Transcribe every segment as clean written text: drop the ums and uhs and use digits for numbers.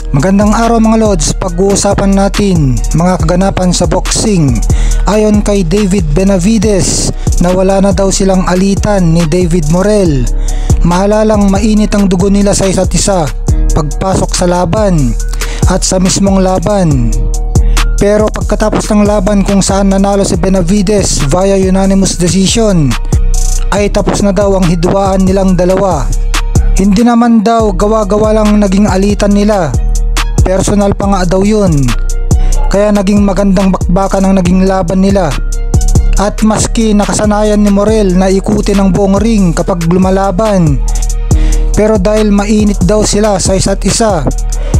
Magandang araw mga lods, pag-uusapan natin mga kaganapan sa boxing. Ayon kay David Benavides na wala na daw silang alitan ni David Morrell. Maalalang mainit ang dugo nila sa isa't isa pagpasok sa laban at sa mismong laban. Pero pagkatapos ng laban kung saan nanalo si Benavides via unanimous decision, ay tapos na daw ang hidwaan nilang dalawa. Hindi naman daw gawa-gawa lang naging alitan nila. Personal pa nga daw yun. Kaya naging magandang bakbakan ang naging laban nila. At maski nakasanayan ni Morrell na ikutin ang buong ring kapag lumalaban, pero dahil mainit daw sila sa isa't isa,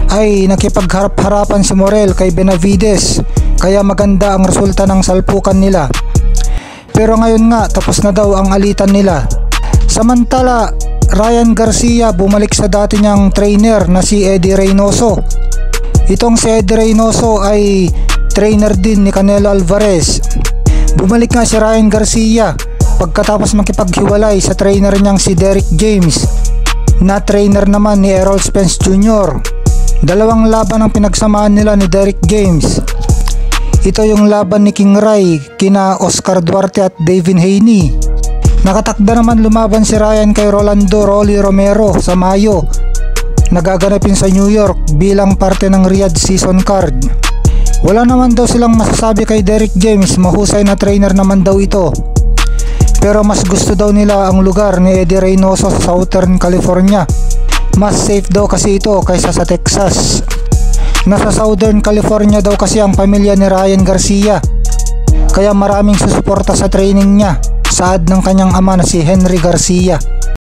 ay nakipagharap-harapan si Morrell kay Benavides. Kaya maganda ang resulta ng salpukan nila. Pero ngayon nga tapos na daw ang alitan nila. Samantala, Ryan Garcia bumalik sa dati niyang trainer na si Eddie Reynoso. Itong si Eddie Reynoso ay trainer din ni Canelo Alvarez. Bumalik nga si Ryan Garcia pagkatapos makipaghiwalay sa trainer niyang si Derrick James, na trainer naman ni Errol Spence Jr. Dalawang laban ang pinagsamaan nila ni Derrick James. Ito yung laban ni King Ray kina Oscar Duarte at Devin Haney. Nakatakda naman lumaban si Ryan kay Rolando Rolly Romero sa Mayo, nagaganapin sa New York bilang parte ng Riyadh season card. Wala naman daw silang masasabi kay Derrick James, mahusay na trainer naman daw ito. Pero mas gusto daw nila ang lugar ni Eddie Reynoso sa Southern California. Mas safe daw kasi ito kaysa sa Texas. Nasa Southern California daw kasi ang pamilya ni Ryan Garcia, kaya maraming susuporta sa training niya, saad ng kanyang ama na si Henry Garcia.